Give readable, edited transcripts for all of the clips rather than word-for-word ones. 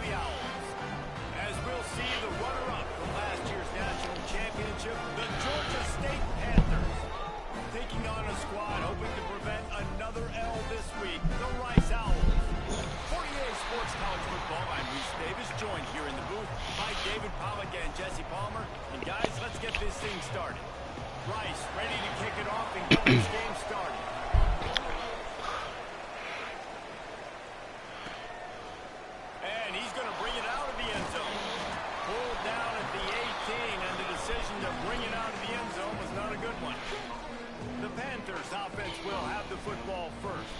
the Owls. As we'll see, the runner-up from last year's national championship, the Georgia State Panthers. Taking on a squad hoping to prevent another L this week, the Rice Owls. 48 Sports College Football, I'm Reese Davis, joined here in the booth by David Pollack and Jesse Palmer. And guys, let's get this thing started. Rice ready to kick it off and get this game started. And he's going to bring it out of the end zone. Pulled down at the 18, and the decision to bring it out of the end zone was not a good one. The Panthers offense will have the football first.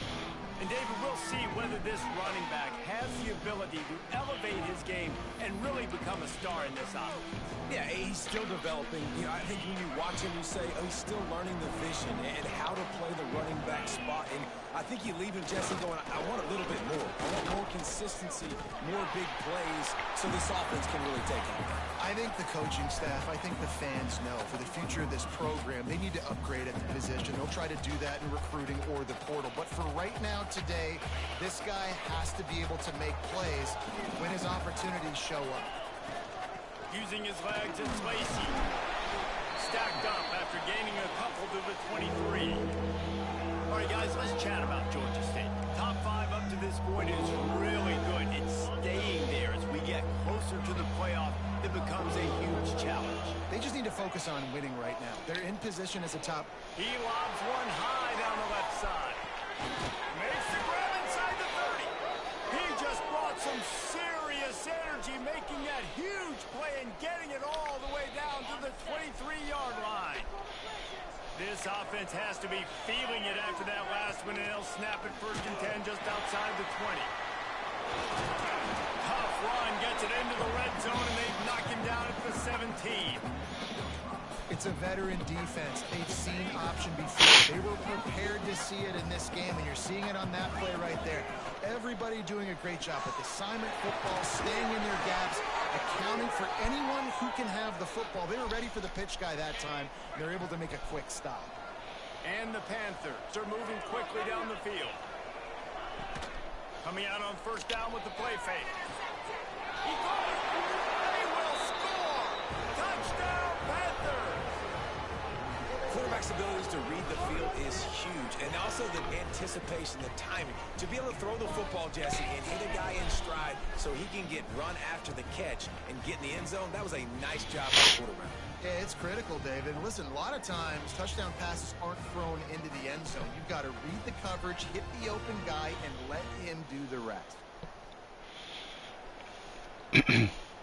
And David, we'll see whether this running back has the ability to elevate his game and really become a star in this offense. Yeah, he's still developing. You know, I think when you watch him, you say, oh, he's still learning the vision and how to play the running back spot. And I think you leave him, Jesse, going, I want a little bit more. I want more consistency, more big plays, so this offense can really take off. I think the coaching staff, I think the fans know for the future of this program, they need to upgrade at the position. They'll try to do that in recruiting or the portal. But for right now, today, this guy has to be able to make plays when his opportunities show up. Using his legs, it's Lacey. Stacked up after gaining a couple to the 23. All right, guys, let's chat about Georgia State. Top 5 up to this point is really good. It's staying there as we get closer to the playoff. It becomes a huge challenge. They just need to focus on winning right now. They're in position as a top. He lobs one high down the left side. Makes the grab inside the 30. He just brought some serious energy, making that huge play and getting it all the way down to the 23-yard line. This offense has to be feeling it after that last one, and they'll snap it 1st and 10 just outside the 20. Tough run, gets it into the red zone, and they knock him down at the 17. It's a veteran defense. They've seen option before. They were prepared to see it in this game, and you're seeing it on that play right there. Everybody doing a great job with assignment football, staying in their gaps, accounting for anyone who can have the football. They were ready for the pitch guy that time. They're able to make a quick stop. And the Panthers are moving quickly down the field. Coming out on 1st down with the play fake. He caught it. They will score. Touchdown, Panthers. Quarterback's ability to read the field is huge, and also the anticipation, the timing. To be able to throw the football, Jesse, and hit a guy in stride so he can get run after the catch and get in the end zone, that was a nice job by the quarterback. Yeah, it's critical, David. Listen, a lot of times touchdown passes aren't thrown into the end zone. You've got to read the coverage, hit the open guy, and let him do the rest.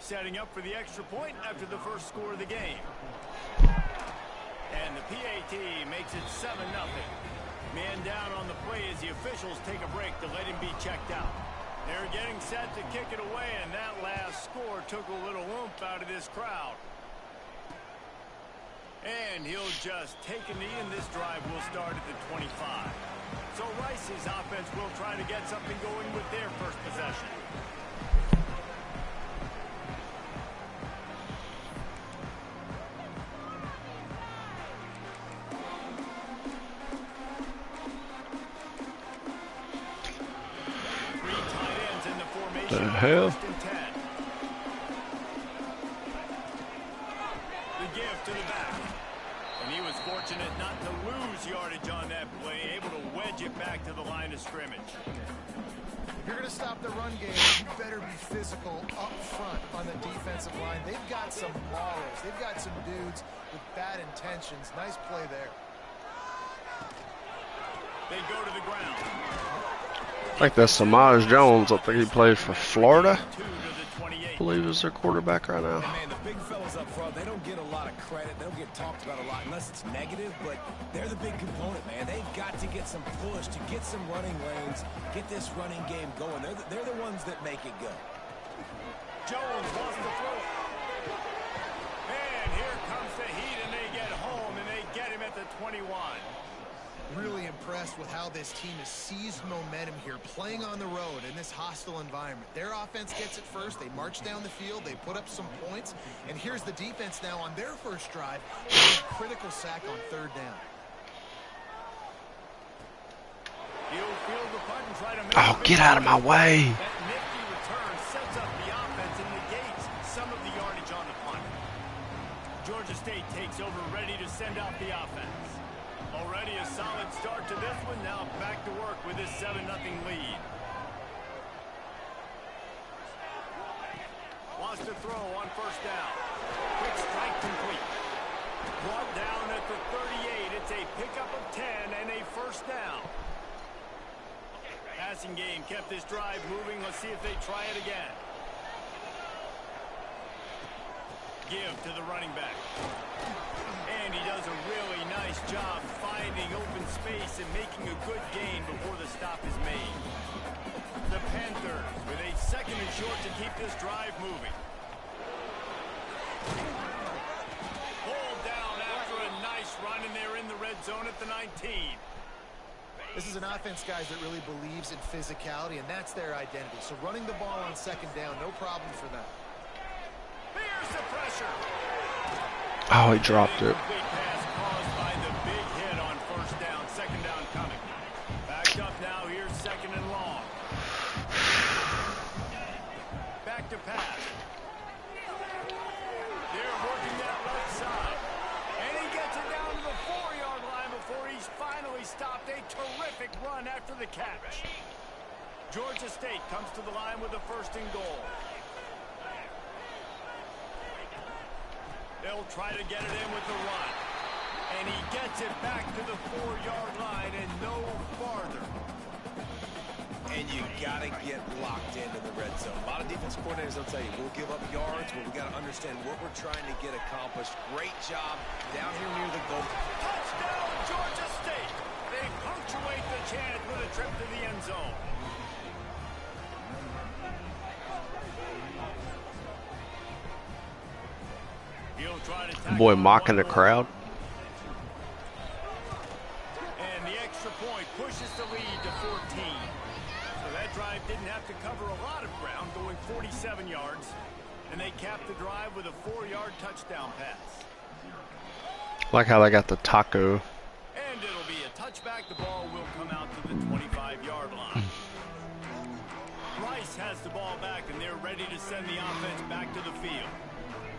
Setting up for the extra point after the first score of the game. And the PAT makes it 7-0. Man down on the play as the officials take a break to let him be checked out. They're getting set to kick it away, and that last score took a little oomph out of this crowd. And he'll just take a knee, and this drive will start at the 25. So Rice's offense will try to get something going with their first possession. Three tight ends in the formation. The hell? The give to the back. And he was fortunate not to lose yardage on that play, able to wedge it back to the line of scrimmage. If you're going to stop the run game, you better be physical up front on the defensive line. They've got some maulers. They've got some dudes with bad intentions. Nice play there. They go to the ground. I think that's Samaj Jones. I think he plays for Florida. I believe is their quarterback right now. Man, the big fellas up front, they don't get a lot of credit. They don't get talked about a lot unless it's negative, but they're the big component, man. They've got to get some push, to get some running lanes, get this running game going. They're the ones that make it go. Jones wants to throw it. And here comes the heat, and they get home, and they get him at the 21. Really impressed with how this team has seized momentum here, playing on the road in this hostile environment. Their offense gets it first. They march down the field. They put up some points. And here's the defense now on their first drive. A critical sack on 3rd down. He'll field the punt and try to make Oh, get out of my way. That nifty return sets up the over, ready to send out the offense. Already a solid start to this one. Now back to work with this 7-0 lead. Wants to throw on first down. Quick strike complete. Brought down at the 38. It's a pickup of 10 and a first down. Passing game kept this drive moving. Let's see if they try it again. Give to the running back. And he does a really nice job finding open space and making a good gain before the stop is made. The Panthers with a 2nd and short to keep this drive moving. Pulled down after a nice run, and they're in the red zone at the 19. This is an offense, guys, that really believes in physicality, and that's their identity. So running the ball on 2nd down, no problem for them. Here's the pressure. Oh, he dropped it. Big pass caused by the big hit on first down. 2nd down coming. Backed up now. Here's 2nd and long. Back to pass. They're working that left side. And he gets it down to the 4-yard line before he's finally stopped. A terrific run after the catch. Georgia State comes to the line with a 1st and goal. They'll try to get it in with the run. And he gets it back to the 4-yard line and no farther. And you got to get locked into the red zone. A lot of defense coordinators will tell you, we'll give up yards, but we got to understand what we're trying to get accomplished. Great job down here near the goal. Touchdown, Georgia State. They punctuate the chance with a trip to the end zone. Boy mocking the crowd. And the extra point pushes the lead to 14. So that drive didn't have to cover a lot of ground, going 47 yards. And they capped the drive with a 4-yard touchdown pass. Like how they got the taco. And it'll be a touchback. The ball will come out to the 25-yard line. Rice has the ball back, and they're ready to send the offense back to the field.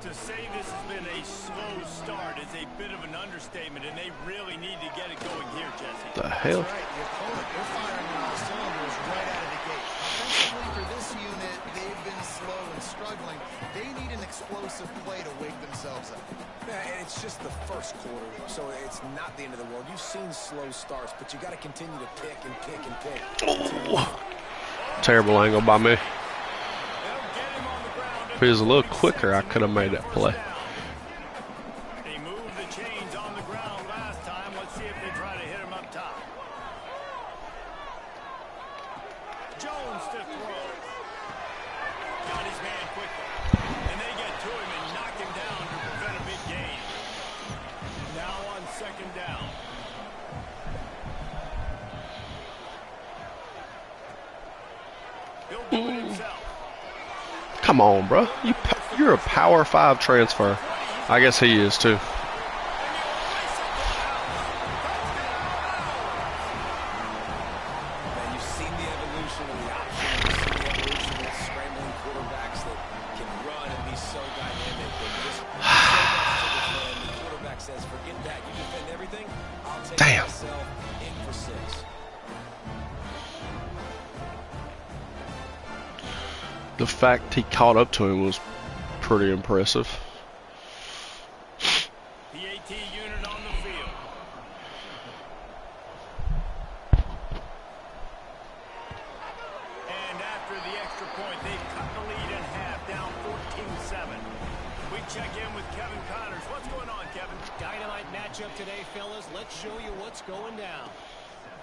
To say this has been a slow start is a bit of an understatement, and they really need to get it going here, Jesse. The hell? That's right. The opponent, they're firing on all cylinders right out of the gate. Offensively, for this unit, they've been slow and struggling. They need an explosive play to wake themselves up. Yeah, and it's just the first quarter, so it's not the end of the world. You've seen slow starts, but you got to continue to pick and pick and pick. Oh. Terrible angle by me. If he was a little quicker, I could have made that play. They moved the chains on the ground last time. Let's see if they try to hit him up top. Jones to throw. Got his man quickly. And they get to him and knock him down to prevent a big gain. Now on 2nd down. He'll do it himself. Come on, bro. You're a Power 5 transfer. I guess he is too. And you've seen the evolution of the option. You've seen the evolution of scrambling quarterbacks that can run and be so dynamic. And just the quarterback says, forget that. You defend everything. I'll take myself in for 6. The fact he caught up to him was pretty impressive. PAT unit on the field. And after the extra point, they've cut the lead in half, down 14-7. We check in with Kevin Connors. What's going on, Kevin? Dynamite matchup today, fellas. Let's show you what's going down.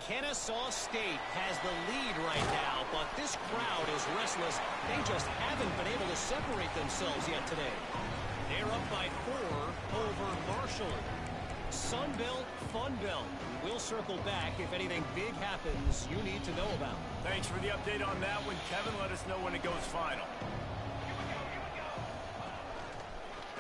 Kennesaw State has the lead right now, but this crowd is restless. They just haven't been able to separate themselves yet today. They're up by 4 over Marshall. Sun Belt, Fun Belt. We'll circle back if anything big happens you need to know about. Thanks for the update on that one, Kevin. Let us know when it goes final.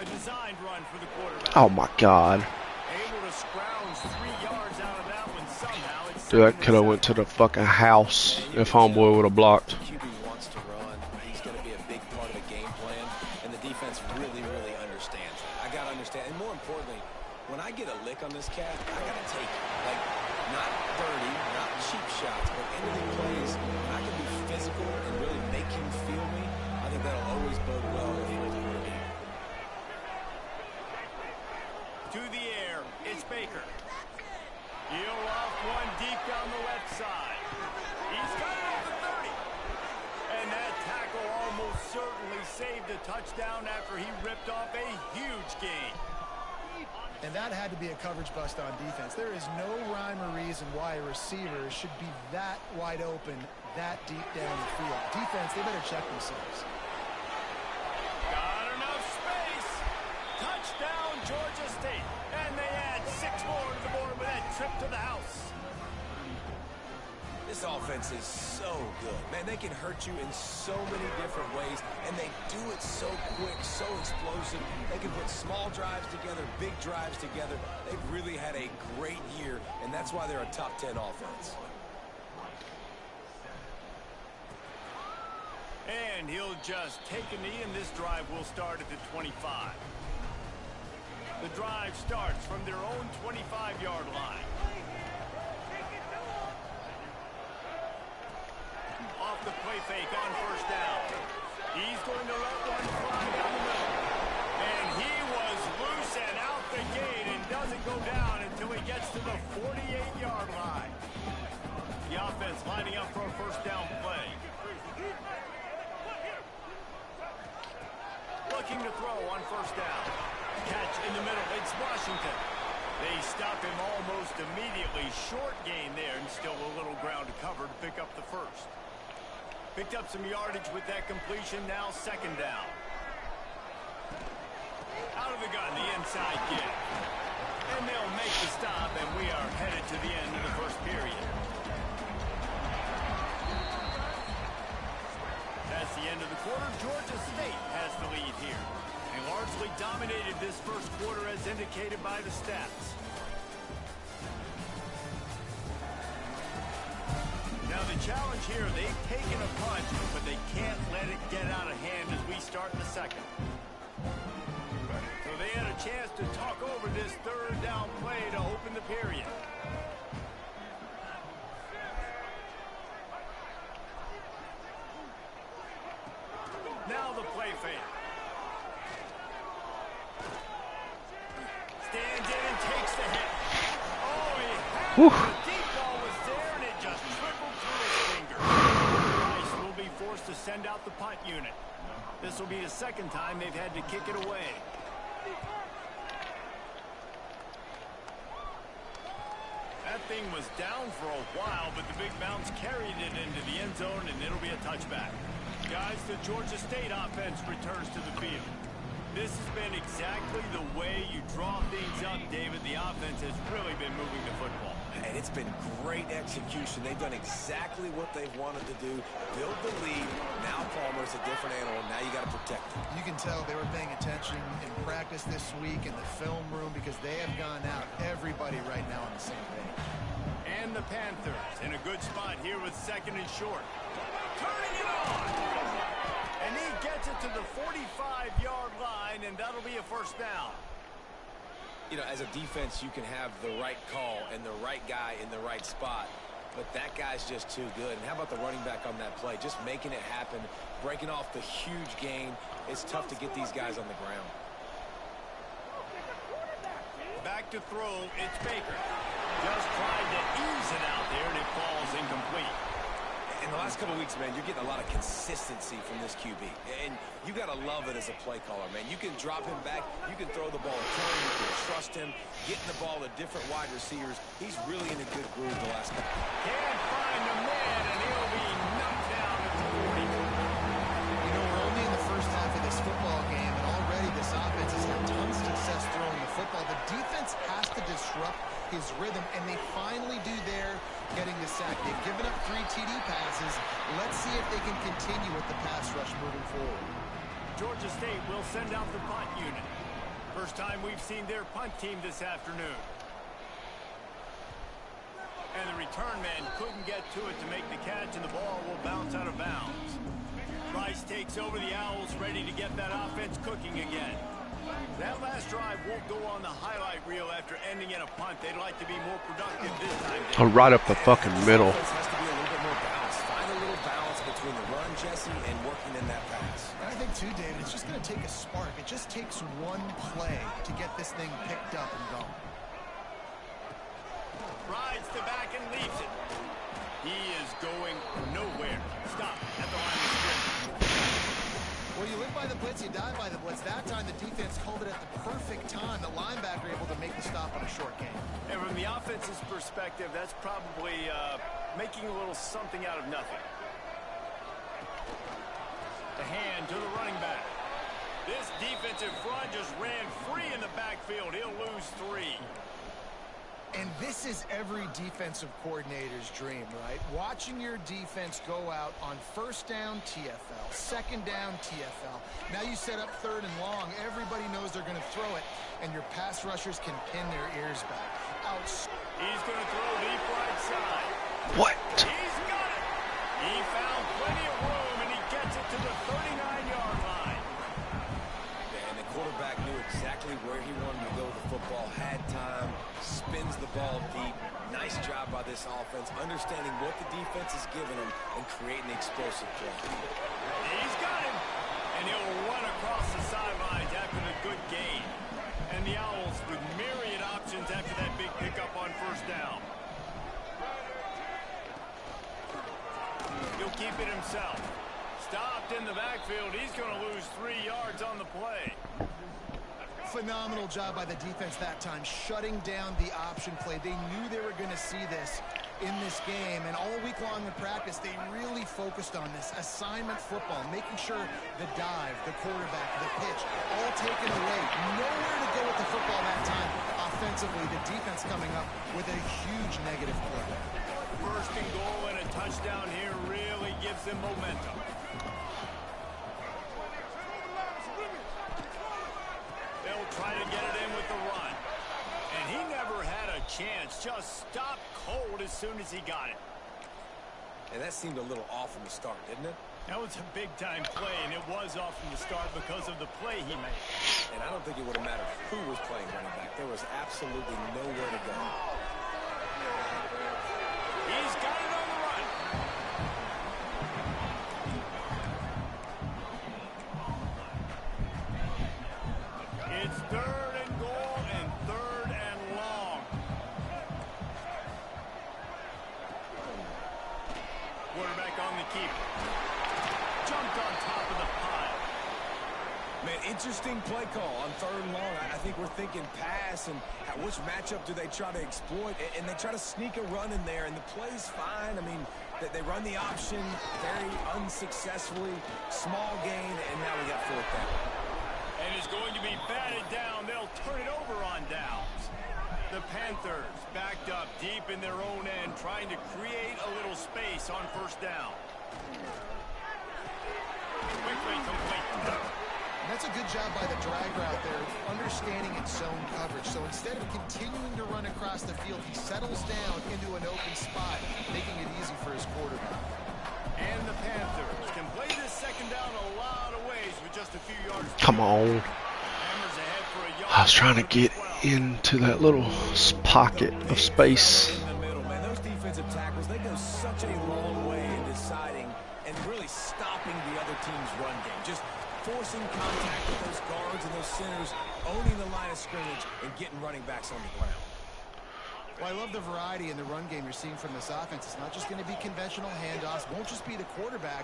A designed run for the quarterback. Oh my God. Able to scrounge 3 yards out of that one somehow. Dude, that could have went to the fucking house if homeboy would have blocked. QB wants to run. He's going to be a big part of the game plan, and the defense really, really understands that. I got to understand, and more importantly, when I get a lick on this cat, I got to take it. Like, not dirty, not cheap shots, but anything plays, when I can be physical and really make him feel me, I think that'll always bode well if he was a good game. To the air, it's Baker. He'll off one deep down the left side. He's got it at the 30. And that tackle almost certainly saved a touchdown after he ripped off a huge gain. And that had to be a coverage bust on defense. There is no rhyme or reason why a receiver should be that wide open, that deep down the field. Defense, they better check themselves. Got enough space. Touchdown, Georgia State. And they add 6 more to the board with that trip to the house. This offense is so good. Man, they can hurt you in so many different ways, and they do it so quick, so explosive. They can put small drives together, big drives together. They've really had a great year, and that's why they're a top 10 offense. And he'll just take a knee, and this drive will start at the 25. The drive starts from their own 25-yard line. Off the play fake on first down. He's going to let one fly down the middle. And he was loose and out the gate and doesn't go down until he gets to the 48-yard line. The offense lining up for a first down play. Looking to throw on first down. Catch in the middle. It's Washington. They stop him almost immediately. Short gain there and still a little ground to cover to pick up the first. Picked up some yardage with that completion. Now second down. Out of the gun, the inside kick. And they'll make the stop, and we are headed to the end of the first period. That's the end of the quarter. Georgia State has the lead here. They largely dominated this first quarter as indicated by the stats. Now the challenge here, they've taken a punch, but they can't let it get out of hand as we start in the second. So they had a chance to talk over this third down play to open the period. Now the play fake. Stands in and takes the hit. Oh, he had it. The deep ball was there, and it just trickled through his finger. Rice will be forced to send out the punt unit. This will be the second time they've had to kick it away. That thing was down for a while, but the big bounce carried it into the end zone, and it'll be a touchback. Guys, the Georgia State offense returns to the field. This has been exactly the way you draw things up, David. The offense has really been moving the football. And it's been great execution. They've done exactly what they've wanted to do. Build the lead. Now Palmer's a different animal. Now you got to protect him. You can tell they were paying attention in practice this week in the film room because they have gone out, everybody right now on the same page. And the Panthers in a good spot here with second and short. Turning it on! And he gets it to the 45-yard line, and that'll be a first down. You know, as a defense, you can have the right call and the right guy in the right spot, but that guy's just too good. And how about the running back on that play? Just making it happen, breaking off the huge gain. It's tough to get these guys on the ground. Back to throw, it's Baker. Just tried to ease it out there, and it falls incomplete. In the last couple of weeks, man, you're getting a lot of consistency from this QB. And you got to love it as a play caller, man. You can drop him back. You can throw the ball a ton. You can trust him. Getting the ball to different wide receivers. He's really in a good groove the last couple. Can't find the man, and he'll be knocked down at the 40. You know, we're only in the first half of this football game, and already this offense has had tons of success throwing the football. The defense has to disrupt his rhythm, and they finally do there, getting the sack. They've given up 3 TD passes. Let's see if they can continue with the pass rush moving forward. Georgia State will send out the punt unit. First time we've seen their punt team this afternoon. And the return man couldn't get to it to make the catch, and the ball will bounce out of bounds. Rice takes over the Owls, ready to get that offense cooking again. That last drive won't go on the highlight reel after ending in a punt. They'd like to be more productive this time. Oh, right up the fucking middle. This has to be a little bit more balanced. Find a little balance between the run, Jesse, and working in that pass. And I think, too, David, it's just going to take a spark. It just takes one play to get this thing picked up and going. Rides to back and leaves it. He is going nowhere. Stop at the line of scrimmage. Well, you live by the blitz, you die by the blitz. That time, the defense called it at the perfect time. The linebacker able to make the stop on a short game. And from the offense's perspective, that's probably making a little something out of nothing. The hand to the running back. This defensive front just ran free in the backfield. He'll lose 3. And this is every defensive coordinator's dream, right? Watching your defense go out on first down, TFL, second down, TFL. Now you set up 3rd and long. Everybody knows they're going to throw it, and your pass rushers can pin their ears back. He's going to throw deep right side. What? He's got it. He found plenty of room, and he gets it to the 39-yard line. And the quarterback knew exactly where he wanted to go with the football, had time, spins the ball deep. Nice job by this offense, understanding what the defense is giving them and creating explosive play. He's got him, and he'll run across the sidelines after the good gain. And the Owls with myriad options after that big pickup on first down. He'll keep it himself. Stopped in the backfield. He's going to lose 3 yards on the play. Phenomenal job by the defense that time, shutting down the option play. They knew they were going to see this in this game, and all week long in practice, they really focused on this assignment football, making sure the dive, the quarterback, the pitch, all taken away. Nowhere to go with the football that time. Offensively, the defense coming up with a huge negative play. First and goal and a touchdown here really gives them momentum. They'll try to get it in with the run. And he never had a chance. Just stopped cold as soon as he got it. And that seemed a little off from the start, didn't it? That was a big-time play, and it was off from the start because of the play he made. And I don't think it would have mattered who was playing running back. There was absolutely nowhere to go. He's got it on the run. It's 3rd and goal and 3rd and long. Quarterback on the keeper. Jumped on top of the pile. Man, interesting play call on 3rd and long. I think we're thinking pass and which matchup do they try to exploit, and they try to sneak a run in there, and the play's fine. I mean, they run the option very unsuccessfully, small gain, and now we got 4th down. And it's going to be batted down. They'll turn it over on downs. The Panthers backed up deep in their own end, trying to create a little space on first down. Quickly complete. And that's a good job by the drag route there, understanding its zone coverage. So instead of continuing to run across the field, he settles down into an open spot, making it easy for his quarterback. And the Panthers can play this second down a lot of ways with just a few yards. Come on. I was trying to get into that little pocket of space. In the middle, man, those defensive tackles, they go such a long way in deciding and really stopping the other team's run game. Just forcing contact with those guards and those centers, owning the line of scrimmage, and getting running backs on the ground. Well, I love the variety in the run game you're seeing from this offense. It's not just going to be conventional handoffs. Won't just be the quarterback,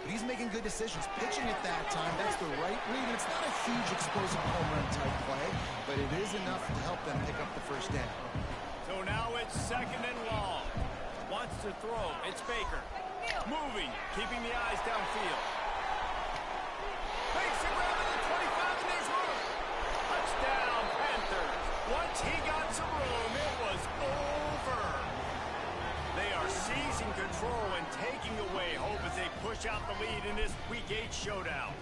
but he's making good decisions. Pitching at that time, that's the right read. It's not a huge explosive home run type play, but it is enough to help them pick up the first down. So now it's 2nd and long. Wants to throw. It's Baker. Moving, keeping the eyes downfield. Makes a grab at the 25, and there's room. Touchdown, Panthers. Once he got some room, it was over. They are seizing control and taking away hope as they push out the lead in this Week 8 showdown.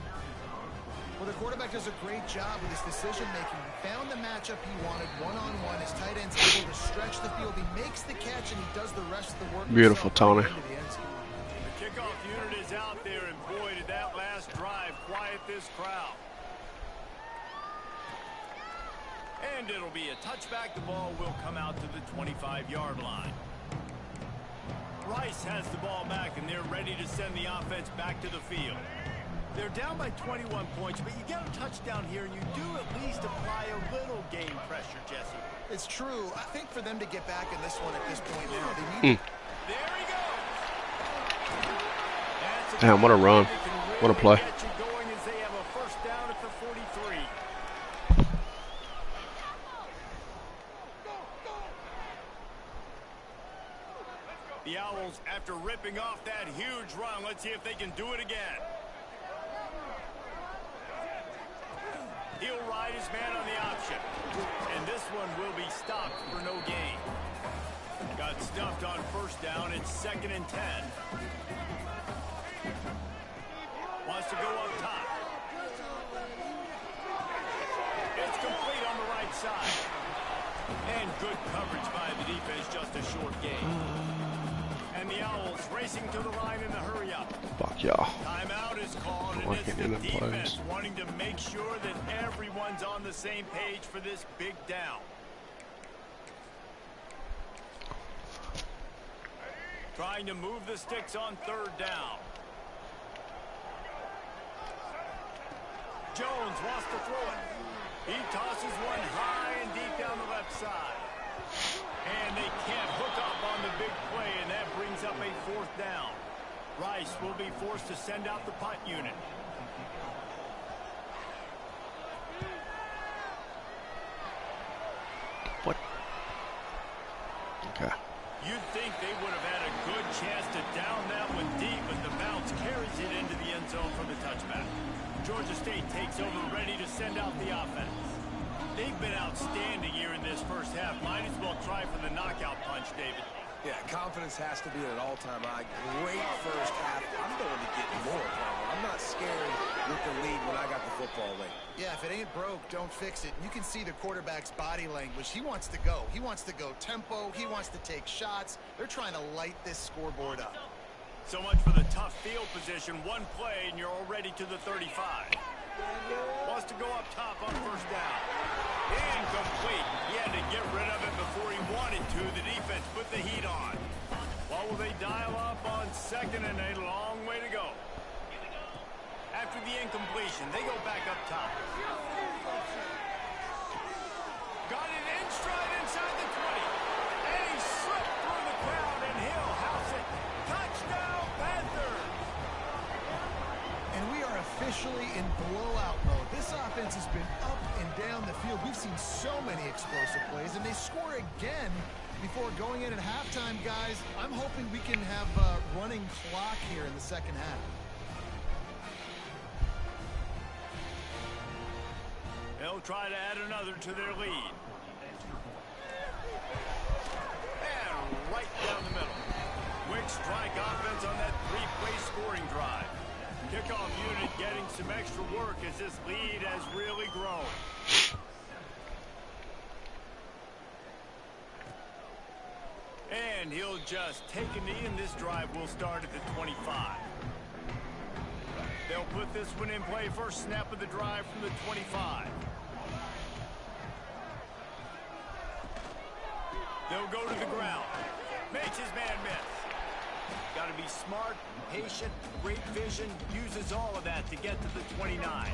Well, the quarterback does a great job with his decision-making. He found the matchup he wanted, one-on-one. His tight end's able to stretch the field. He makes the catch, and he does the rest of the work. Beautiful, Tony. The kickoff unit is out there, and boy, did that last drive quiet this crowd. And it'll be a touchback. The ball will come out to the 25-yard line. Rice has the ball back, and they're ready to send the offense back to the field. They're down by 21 points, but you get a touchdown here, and you do at least apply a little game pressure, Jesse. It's true. I think for them to get back in this one at this point now, they need... There he goes. Damn, what a run. What a play. Get you going as they have a first down at the 43. The Owls, after ripping off that huge run, let's see if they can do it again. He'll ride his man on the option. And this one will be stopped for no gain. Got stuffed on first down. It's 2nd and 10. Wants to go up top. It's complete on the right side. And good coverage by the defense, just a short gain. And the Owls racing to the line in the hurry-up. Fuck y'all. Timeout is called, and it's the defense wanting to make sure that everyone's on the same page for this big down. Trying to move the sticks on 3rd down. Jones wants to throw it. He tosses one high and deep down the left side. And they can't hook up on the big play, and that brings up a 4th down. Rice will be forced to send out the punt unit. What? Okay. You'd think they would have had a good chance to down that one deep, but the bounce carries it into the end zone for the touchback. Georgia State takes over, ready to send out the offense. They've been outstanding here in this first half. Might as well try for the knockout punch, David. Yeah, confidence has to be at an all-time high. Great first half. I'm going to get more, Palmer. I'm not scared with the lead when I got the football late. Yeah, if it ain't broke, don't fix it. You can see the quarterback's body language. He wants to go. He wants to go tempo. He wants to take shots. They're trying to light this scoreboard up. So much for the tough field position. One play, and you're already to the 35. Wants to go up top on first down. Incomplete. He had to get rid of it before he wanted to. The defense put the heat on. What will they dial up on 2nd and a long way to go? After the incompletion, they go back up top. Got it in stride inside the 20. And he slipped through the crowd, and he'll house it. Touchdown, Panthers! And we are officially in blowout mode. This offense has been up and down the field. We've seen so many explosive plays, and they score again before going in at halftime, guys. I'm hoping we can have a running clock here in the second half. They'll try to add another to their lead. And right down the middle. Quick strike offense on that 3-play scoring drive. Kickoff unit getting some extra work as this lead has really grown. And he'll just take a knee, and this drive will start at the 25. They'll put this one in play. First snap of the drive from the 25. They'll go to the ground. Makes his man miss. Got to be smart, patient, great vision. Uses all of that to get to the 29.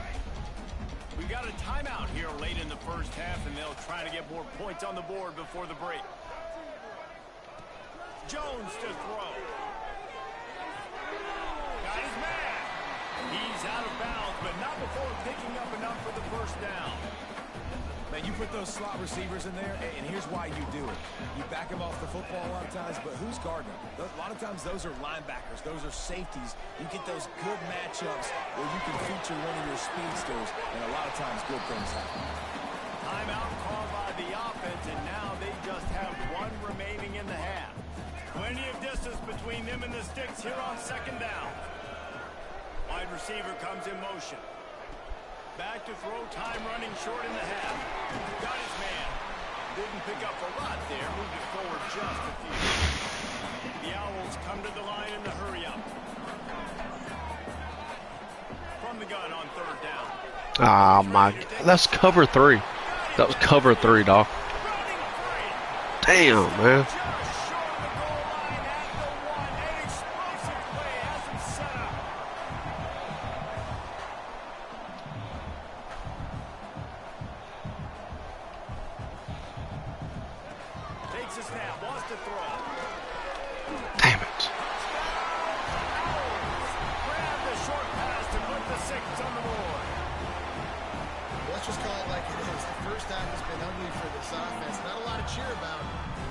We got a timeout here late in the first half, and they'll try to get more points on the board before the break. Jones to throw. Got his man. He's out of bounds, but not before picking up enough for the first down. Man, you put those slot receivers in there, and here's why you do it. You back them off the football a lot of times, but who's guarding them? A lot of times those are linebackers. Those are safeties. You get those good matchups where you can feature one of your speedsters, and a lot of times good things happen. Timeout called by the offense, and now they just have one remaining in the half. Plenty of distance between them and the sticks here on second down. Wide receiver comes in motion. Back to throw, time running short in the half. Got his man. Didn't pick up a lot there, moved it forward just a few. The Owls come to the line in the hurry-up. From the gun on third down. Ah, my God. That's cover 3. Got That was cover 3, dog. Damn, man. Takes a snap, wants to throw. Damn it. Grab the short pass to put the 6 on the board. Let's just call it like it is. The first half has been ugly for this offense. Not a lot to cheer about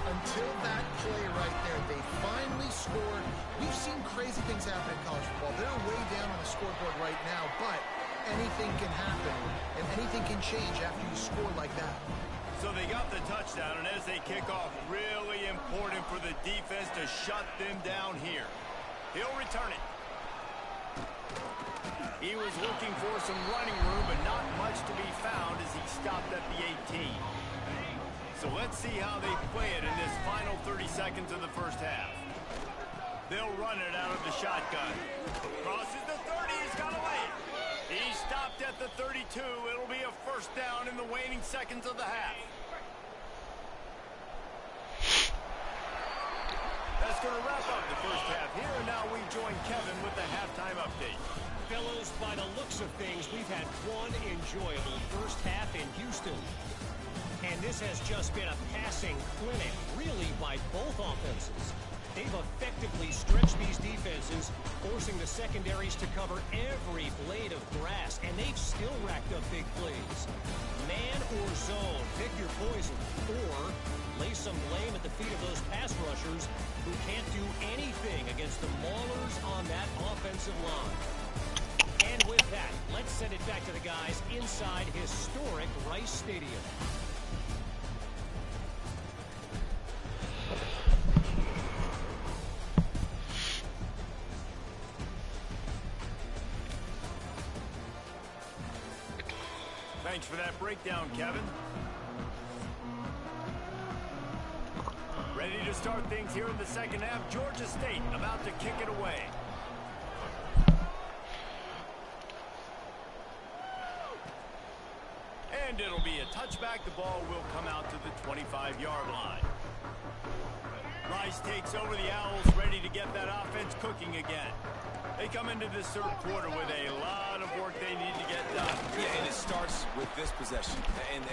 until that play right there. They finally scored. We've seen crazy things happen in college football. They're way down on the scoreboard right now, but anything can happen, and anything can change after you score like that. So they got the touchdown, and as they kick off, really important for the defense to shut them down here. He'll return it. He was looking for some running room, but not much to be found as he stopped at the 18. So let's see how they play it in this final 30 seconds of the first half. They'll run it out of the shotgun. Crosses the 30, he's got away. He stopped at the 32. It'll be a first down in the waning seconds of the half. That's going to wrap up the first half here, and now we join Kevin with the halftime update. Fellas, by the looks of things, we've had one enjoyable first half in Houston. And this has just been a passing clinic, really, by both offenses. They've effectively stretched these defenses, forcing the secondaries to cover every blade of grass, and they've still racked up big plays. Man or zone, pick your poison, or lay some blame at the feet of those pass rushers who can't do anything against the maulers on that offensive line. And with that, let's send it back to the guys inside historic Rice Stadium. Thanks for that breakdown, Kevin. Ready to start things here in the second half. Georgia State about to kick it away. And it'll be a touchback. The ball will come out to the 25-yard line. Rice takes over the Owls, ready to get that offense cooking again. They come into this third quarter with a lot of work they need to get done. Yeah, and it starts with this possession.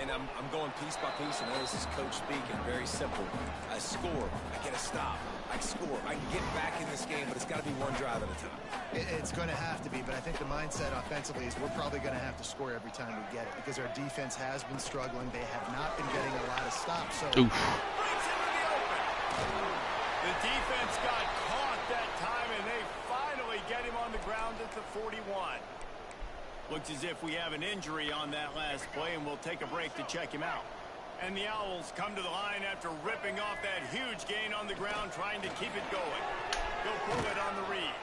And I'm going piece by piece, and this is coach speaking. Very simple. I score. I get a stop. I score. I can get back in this game, but it's got to be one drive at a time. It's going to have to be, but I think the mindset offensively is we're probably going to have to score every time we get it because our defense has been struggling. They have not been getting a lot of stops. So the defense got caught that time, and they finally get him on the ground at the 41. Looks as if we have an injury on that last play, and we'll take a break to check him out. And the Owls come to the line after ripping off that huge gain on the ground, trying to keep it going. He'll pull it on the read.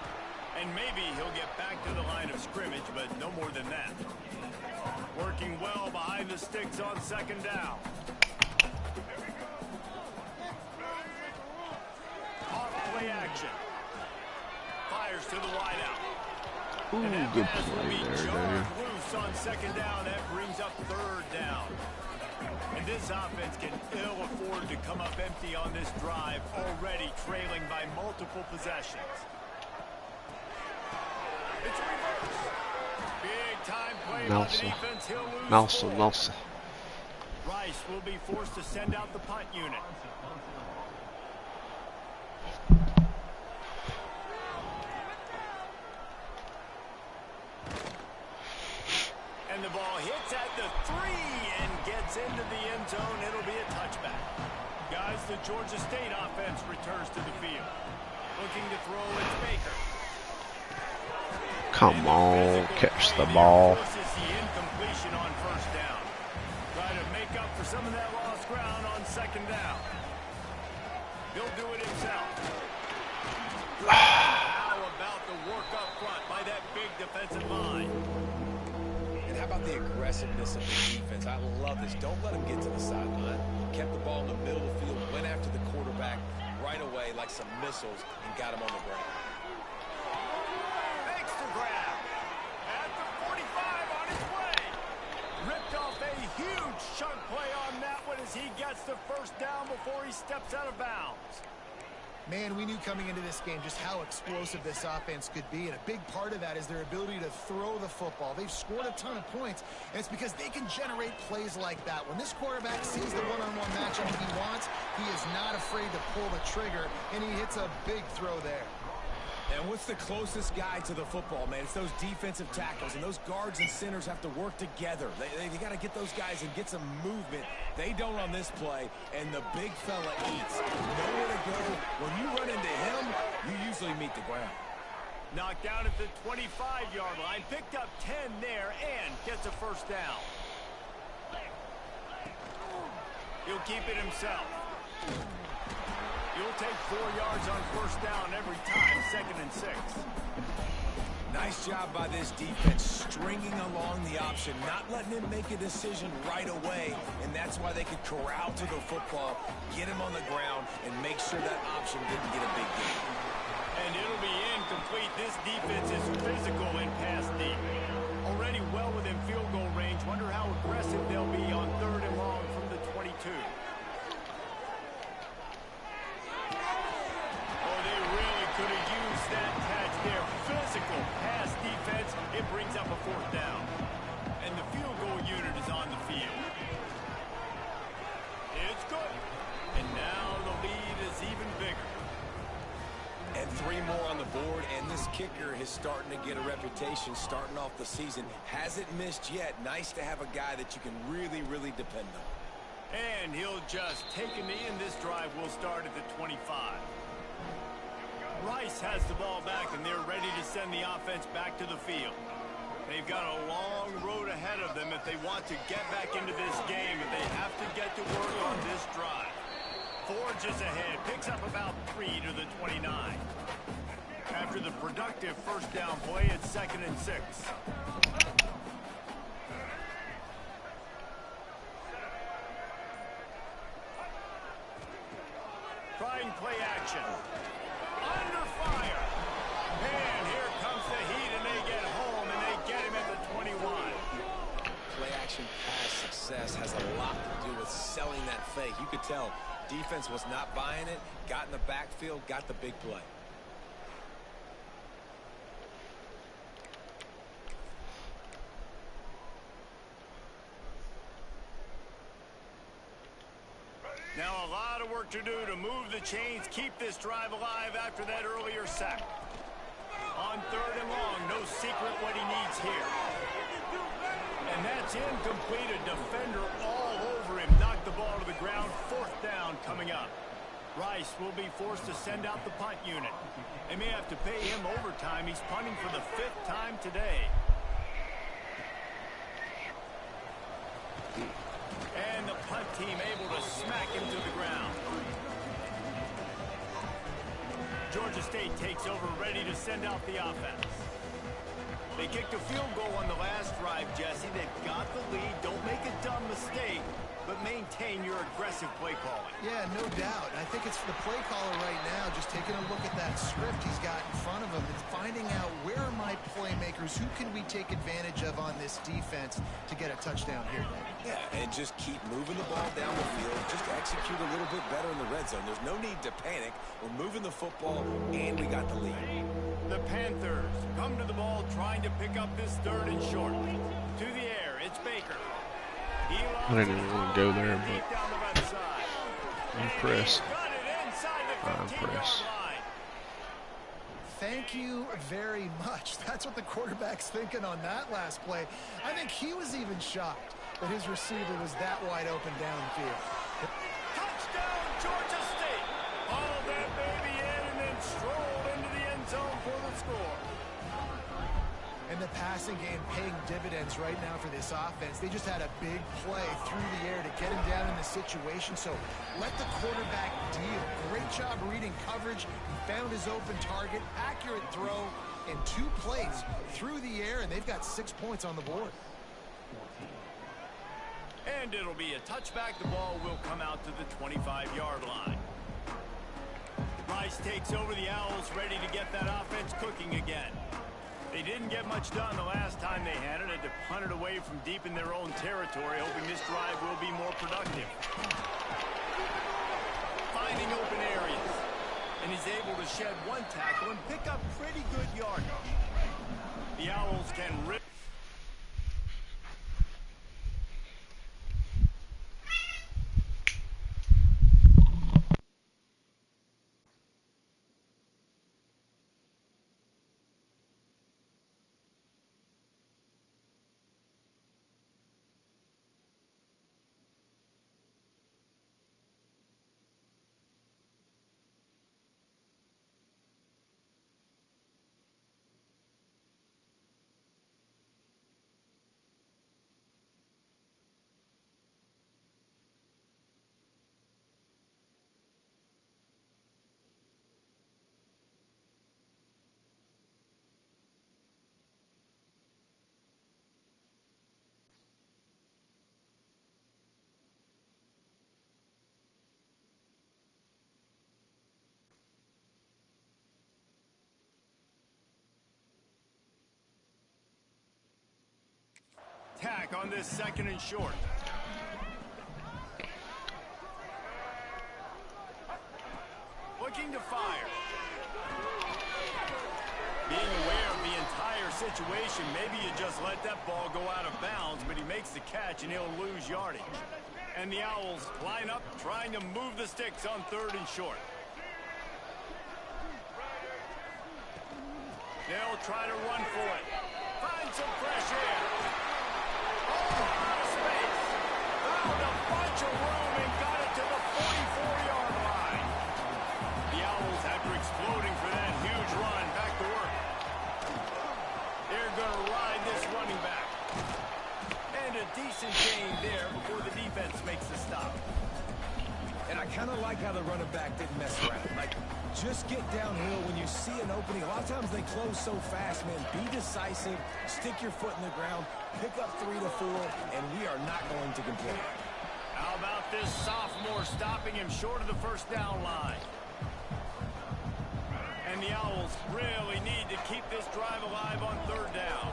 And maybe he'll get back to the line of scrimmage, but no more than that. Working well behind the sticks on second down. Off-play action. Fires to the wideout. Ooh, good play there, Dave. Loose on second down. That brings up third down. And this offense can ill afford to come up empty on this drive, already trailing by multiple possessions. It's a reverse. Big time play by the defense. He'll lose Nelson. Rice will be forced to send out the punt unit. And the ball hits at the 3 and gets into the end zone. It'll be a touchback. Guys, the Georgia State offense returns to the field. Looking to throw, it's Baker. Come on, catch the ball. This is the incompletion on first down. Trying to make up for some of that lost ground on second down. He'll do it himself. How about the work up front by that big defensive line? And how about the aggressiveness of the defense? I love this. Don't let them get to the sideline. Kept the ball in the middle of the field, went after the quarterback right away like some missiles, and got him on the ground. Makes the grab. At the 45 on his way. Ripped off a huge chunk play on that one as he gets the first down before he steps out of bounds. Man, we knew coming into this game just how explosive this offense could be, and a big part of that is their ability to throw the football. They've scored a ton of points, and it's because they can generate plays like that. When this quarterback sees the one-on-one matchup he wants, he is not afraid to pull the trigger, and he hits a big throw there. And what's the closest guy to the football, man? It's those defensive tackles, and those guards and centers have to work together. They got to get those guys and get some movement. They don't on this play, and the big fella eats. Nowhere to go. When you run into him, you usually meet the ground. Knocked down at the 25-yard line, picked up 10 there, and gets a first down. He'll keep it himself. He'll take 4 yards on first down every time, 2nd and 6. Nice job by this defense, stringing along the option, not letting him make a decision right away, and that's why they could corral to the football, get him on the ground, and make sure that option didn't get a big gain. And it'll be incomplete. This defense is physical in pass deep. Already well within field goal range. Wonder how aggressive they'll be on 3rd and long from the 22. Could have used that catch there. Physical pass defense. It brings up a 4th down. And the field goal unit is on the field. It's good. And now the lead is even bigger. And 3 more on the board, and this kicker is starting to get a reputation starting off the season. Hasn't missed yet. Nice to have a guy that you can really, really depend on. And he'll just take a knee, and this drive will start at the 25. Rice has the ball back, and they're ready to send the offense back to the field. They've got a long road ahead of them if they want to get back into this game, and they have to get to work on this drive. Forges ahead, picks up about 3 to the 29. After the productive first down play, it's 2nd and 6. Trying play action. Under fire. And here comes the heat, and they get home, and they get him at the 21. Play action pass success has a lot to do with selling that fake. You could tell defense was not buying it, got in the backfield, got the big play. Now a lot of work to do to move the chains, keep this drive alive after that earlier sack. On 3rd and long, no secret what he needs here. And that's incomplete. A defender all over him. Knocked the ball to the ground. 4th down coming up. Rice will be forced to send out the punt unit. They may have to pay him overtime. He's punting for the 5th time today. And the punt team able to smack him to the ground. Georgia State takes over, ready to send out the offense. They kicked a field goal on the last drive, Jesse. They've got the lead. Don't make a dumb mistake, but maintain your aggressive play calling. Yeah, no doubt. I think it's the play caller right now just taking a look at that script he's got in front of him and finding out where are my playmakers, who can we take advantage of on this defense to get a touchdown here, Nick? Yeah, and just keep moving the ball down the field. Just execute a little bit better in the red zone. There's no need to panic. We're moving the football, and we got the lead. The Panthers come to the ball trying to pick up this 3rd and short. To the air, it's Baker. I didn't even want to go there, but I'm impressed. I'm impressed. Thank you very much. That's what the quarterback's thinking on that last play. I think he was even shocked that his receiver was that wide open downfield. Touchdown, Georgia State. Hauled that baby in and then strolled into the end zone for the score. And the passing game paying dividends right now for this offense. They just had a big play through the air to get him down in the situation. So let the quarterback deal. Great job reading coverage. He found his open target. Accurate throw in 2 plays through the air, and they've got 6 points on the board. And it'll be a touchback. The ball will come out to the 25-yard line. Rice takes over the Owls, ready to get that offense cooking again. They didn't get much done the last time they had it. Had to punt it away from deep in their own territory, hoping this drive will be more productive. Finding open areas. And he's able to shed one tackle and pick up pretty good yardage. The Owls can rip. Tack on this 2nd and short. Looking to fire. Being aware of the entire situation, maybe you just let that ball go out of bounds, but he makes the catch and he'll lose yardage. And the Owls line up trying to move the sticks on 3rd and short. They'll try to run for it. Find some fresh air. Found a bunch of room and got it to the 44-yard line. The Owls, after exploding for that huge run, back to work. They're going to ride this running back. And a decent gain there before the defense makes the stop. And I kind of like how the running back didn't mess around. Like, just get downhill when you see an opening. A lot of times they close so fast, man. Be decisive, stick your foot in the ground, pick up 3 to 4, and we are not going to complain. How about this sophomore stopping him short of the 1st down line? And the Owls really need to keep this drive alive on 3rd down.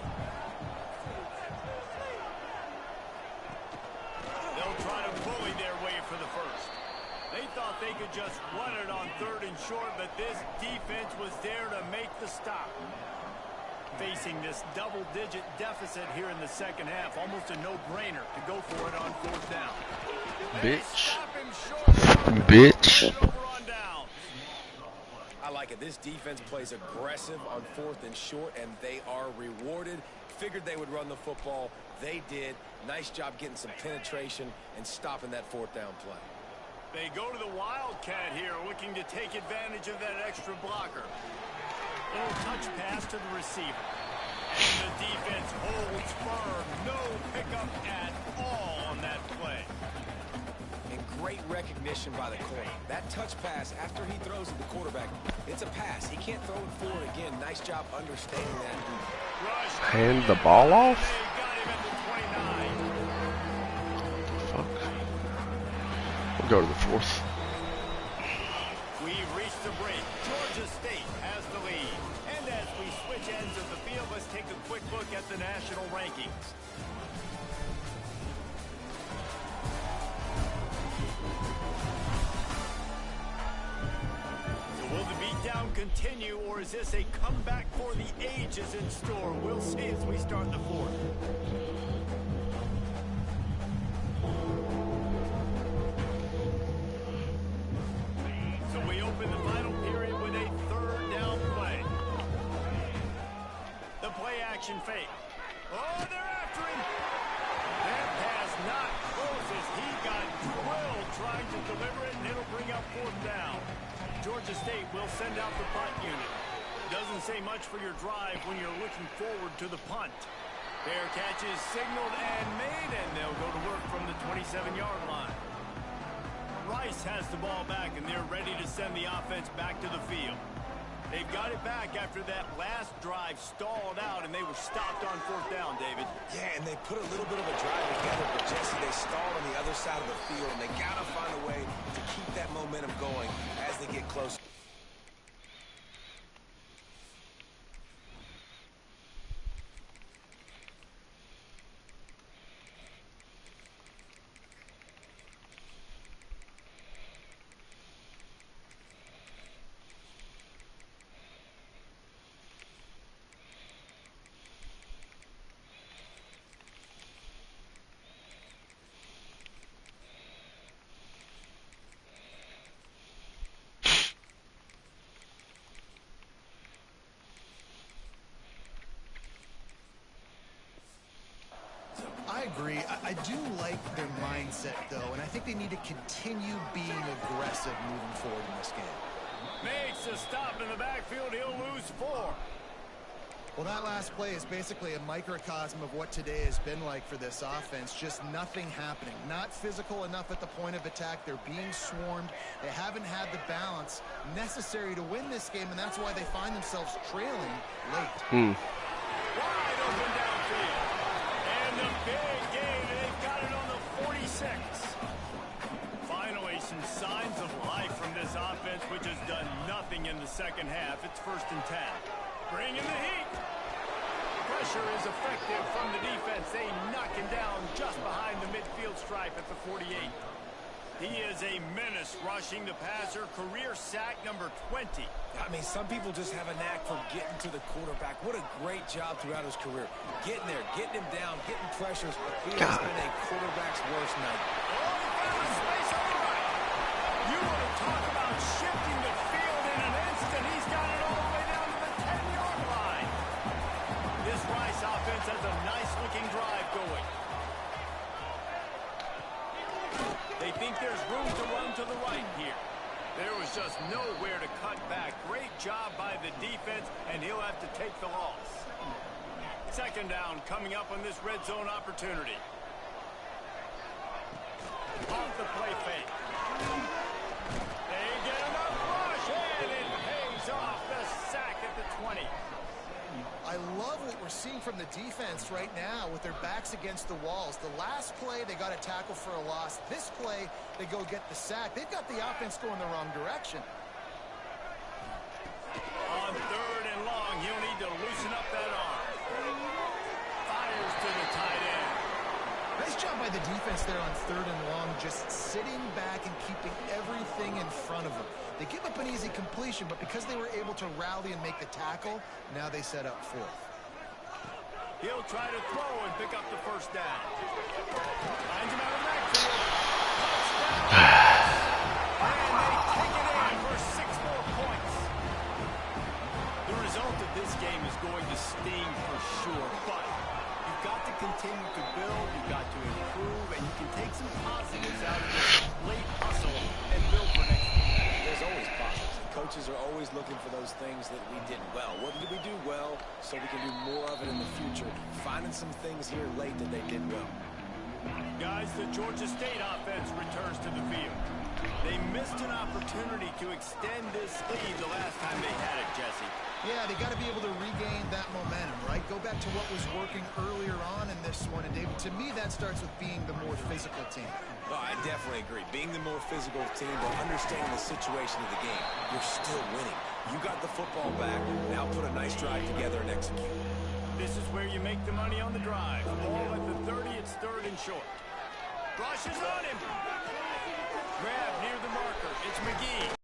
They'll try to bully their way for the 1st. They thought they could just run it on 3rd and short, but this defense was there to make the stop. Facing this double-digit deficit here in the 2nd half, almost a no-brainer to go for it on 4th down. Bitch. Bitch. I like it. This defense plays aggressive on 4th and short, and they are rewarded. Figured they would run the football. They did. Nice job getting some penetration and stopping that 4th down play. They go to the Wildcat here, looking to take advantage of that extra blocker. Little touch pass to the receiver. And the defense holds firm. No pickup at all on that play. And great recognition by the corner. That touch pass after he throws at the quarterback, it's a pass. He can't throw it forward again. Nice job understanding that. Rush. Hand the ball off? They got him at the 29. Fuck. We'll go to the 4th. We've reached the break. Georgia State has the lead. And as we switch ends of the field, let's take a quick look at the national rankings. So will the beatdown continue, or is this a comeback for the ages in store? We'll see as we start the 4th. So we open the final period with a 3rd down play. The play action fake. Oh, they're after him. That pass not close as he got drilled trying to deliver it, and it'll bring up 4th down. Georgia State will send out the punt unit. Doesn't say much for your drive when you're looking forward to the punt. Fair catch is signaled and made, and they'll go to work from the 27-yard line. Rice has the ball back, and they're ready to send the offense back to the field. They've got it back after that last drive stalled out, and they were stopped on 4th down, David. Yeah, and they put a little bit of a drive together, but Jesse, they stalled on the other side of the field, and they got to find a way to keep that momentum going as they get close. I agree. I do like their mindset, though, and I think they need to continue being aggressive moving forward in this game. Makes a stop in the backfield. He'll lose 4. Well, that last play is basically a microcosm of what today has been like for this offense. Just nothing happening. Not physical enough at the point of attack. They're being swarmed. They haven't had the balance necessary to win this game, and that's why they find themselves trailing late. Wide open downfield. And the big gain. They've got it on the 46. Finally, some signs of life from this offense, which has done nothing in the second half. It's 1st and 10. Bringing the heat. Pressure is effective from the defense. They knock him down just behind the midfield stripe at the 48. He is a menace rushing the passer. Career sack number 20. I mean, some people just have a knack for getting to the quarterback. What a great job throughout his career. Getting there, getting him down, getting pressures. He has been a quarterback's worst night. Oh, he found a space on the right. You want to talk about shifting the field in an instant. He's got it all the way down to the 10-yard line. This Rice offense has a nice-looking drive going. They think there's room to run to the right here. There was just nowhere to cut back. Great job by the defense, and he'll have to take the loss. 2nd down coming up on this red zone opportunity. Off the play fake. They get him up rush, and it pays off the sack at the 20. I love what we're seeing from the defense right now with their backs against the walls. The last play, they got a tackle for a loss. This play, they go get the sack. They've got the offense going the wrong direction. On 3rd and long, he'll need to loosen up that arm. Fires to the tight end. Nice job by the defense there on 3rd and long, just sitting back and keeping everything in front of them. They give up an easy completion, but because they were able to rally and make the tackle, now they set up 4th. He'll try to throw and pick up the 1st down. Finds him out of the backfield. Touchdown. And they kick it in for 6 more points. The result of this game is going to sting for sure, but you've got to continue to build, you've got to improve, and you can take some positives out of this late hustle and build for next week. There's always positives. Coaches are always looking for those things that we did well. What did we do well so we can do more of it in the future? Finding some things here late that they did well. Guys, the Georgia State offense returns to the field. They missed an opportunity to extend this lead the last time they had it, Jesse. Yeah, they got to be able to regain that momentum, right? Go back to what was working earlier on in this one. And, David, to me, that starts with being the more physical team. Oh, I definitely agree. Being the more physical team, but understanding the situation of the game. You're still winning. You got the football back. Now put a nice drive together and execute. This is where you make the money on the drive. Ball at the 30, it's 3rd and short. Rushes on him. Grab near the marker. It's McGee.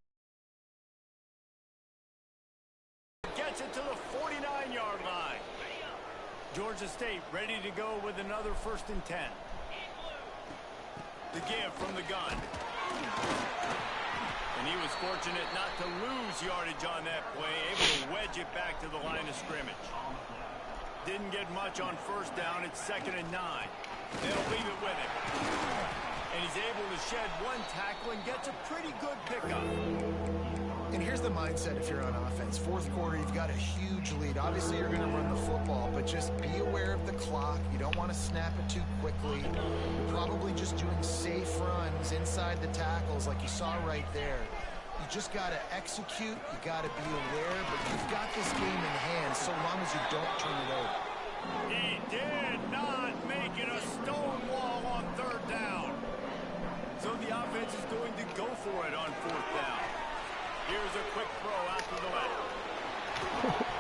Gets it to the 49-yard line. Georgia State ready to go with another 1st and 10. The give from the gun. And he was fortunate not to lose yardage on that play, able to wedge it back to the line of scrimmage. Didn't get much on 1st down. It's 2nd and 9. They'll leave it with him. And he's able to shed one tackle and gets a pretty good pickup. And here's the mindset if you're on offense. 4th quarter, you've got a huge lead. Obviously, you're going to run the football, but just be aware of the clock. You don't want to snap it too quickly. You're probably just doing safe runs inside the tackles like you saw right there. You just got to execute. You got to be aware, but you've got this game in hand so long as you don't turn it over. He did not make it a stone wall on 3rd down. So the offense is going to go for it on 4th down. Here's a quick throw out to the left.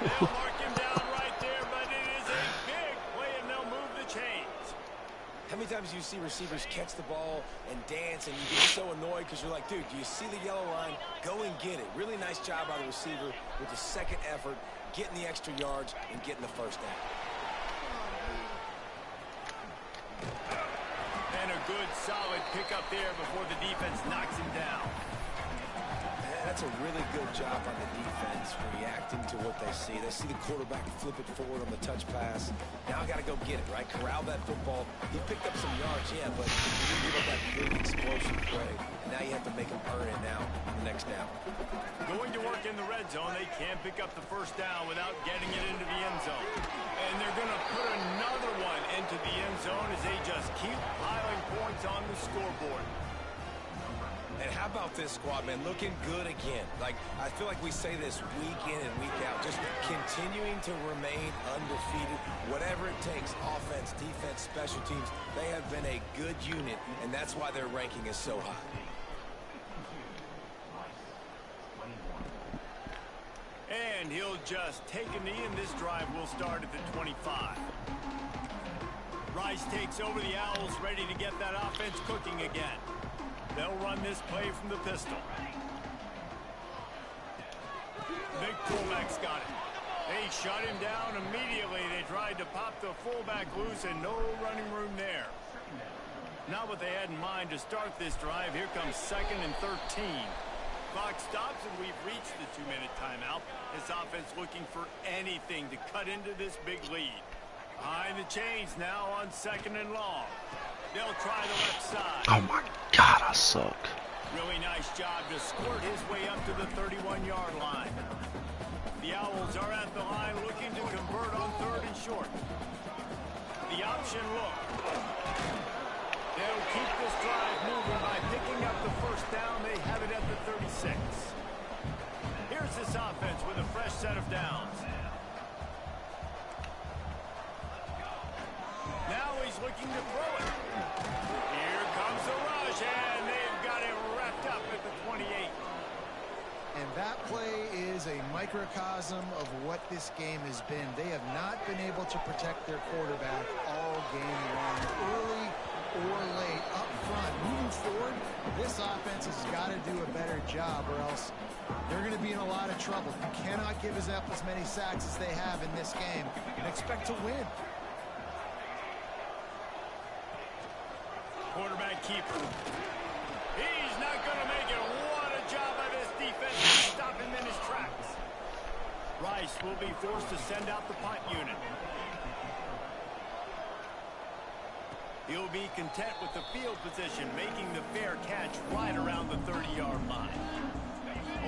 They'll mark him down right there, but it is a big play, and they'll move the chains. How many times do you see receivers catch the ball and dance, and you get so annoyed because you're like, dude, do you see the yellow line? Go and get it. Really nice job by the receiver with the 2nd effort, getting the extra yards and getting the 1st down. And a good, solid pickup there before the defense knocks him down. that's a really good job on the defense, reacting to what they see. They see the quarterback flip it forward on the touch pass. Now I got to go get it, right? Corral that football. He picked up some yards, yeah, but you didn't give up that big explosive play. And now you have to make him earn it now, the next down. Going to work in the red zone, they can't pick up the first down without getting it into the end zone. And they're going to put another one into the end zone as they just keep piling points on the scoreboard. And how about this squad, man? Looking good again. Like, I feel like we say this week in and week out. Just continuing to remain undefeated. Whatever it takes, offense, defense, special teams, they have been a good unit, and that's why their ranking is so high. And he'll just take a knee, and this drive will start at the 25. Rice takes over the Owls, ready to get that offense cooking again. They'll run this play from the pistol. Big fullback's got it. They shut him down immediately. They tried to pop the fullback loose, and no running room there. Not what they had in mind to start this drive. Here comes 2nd and 13. Clock stops, and we've reached the 2-minute timeout. This offense looking for anything to cut into this big lead. Behind the chains now on 2nd and long. They'll try the left side. Oh my God, I suck. Really nice job to squirt his way up to the 31-yard line. The Owls are at the line looking to convert on 3rd and short. The option look. They'll keep this drive moving by picking up the first down. They have it at the 36. Here's this offense with a fresh set of downs. Now he's looking to throw it. Here comes the rush, and they've got him wrapped up at the 28. And that play is a microcosm of what this game has been. They have not been able to protect their quarterback all game long, early or late, up front. Moving forward, this offense has got to do a better job, or else they're going to be in a lot of trouble. You cannot give us up as many sacks as they have in this game and expect to win. Quarterback keeper. He's not going to make it. What a job by this defense to stop him in his tracks. Rice will be forced to send out the punt unit. He'll be content with the field position, making the fair catch right around the 30-yard line.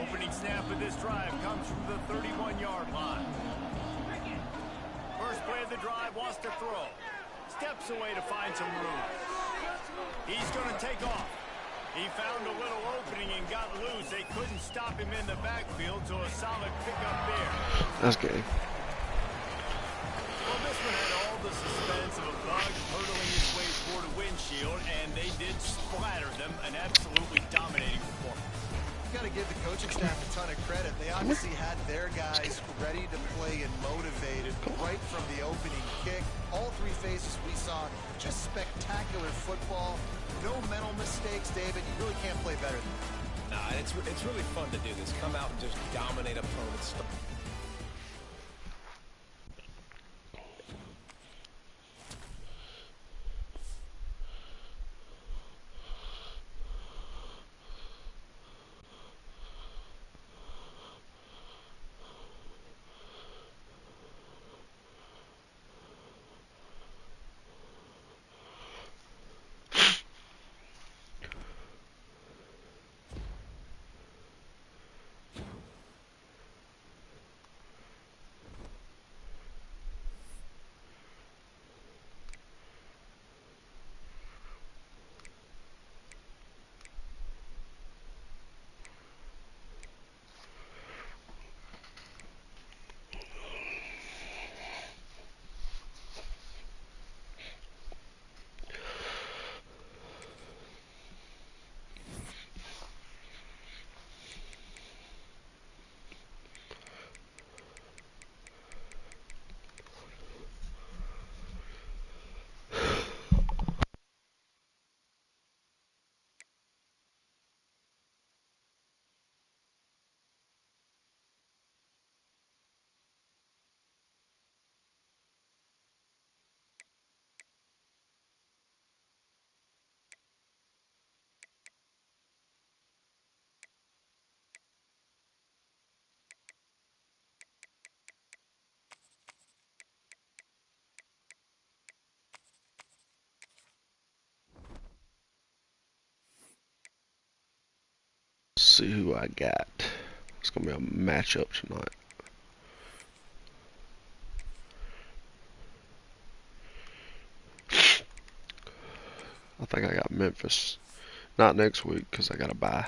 Opening snap of this drive comes from the 31-yard line. First play of the drive, wants to throw. Steps away to find some room. He's going to take off. He found a little opening and got loose. They couldn't stop him in the backfield, so a solid pickup there. That's good. Well, this one had all the suspense of a bug hurtling its way toward a windshield, and they did splatter them. An absolutely dominating performance. You got to give the coaching staff a ton of credit. They obviously had their guys ready to play and motivated right from the opening kick. All 3 phases we saw, just spectacular football. No mental mistakes, David. You really can't play better than that. Nah, it's really fun to do this. Come out and just dominate opponents. see who I got. It's gonna be a matchup tonight. I think I got Memphis. Not next week because I got to bye,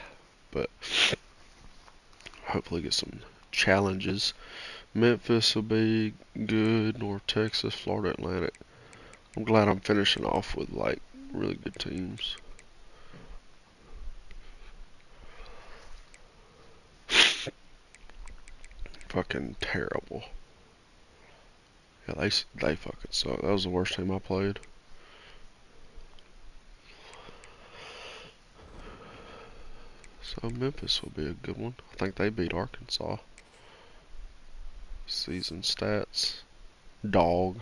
but hopefully get some challenges. Memphis will be good. North Texas, Florida Atlantic. I'm glad I'm finishing off with like really good teams. Fucking terrible. Yeah, they fucking suck. That was the worst team I played. So Memphis will be a good one. I think they beat Arkansas. Season stats. Dog.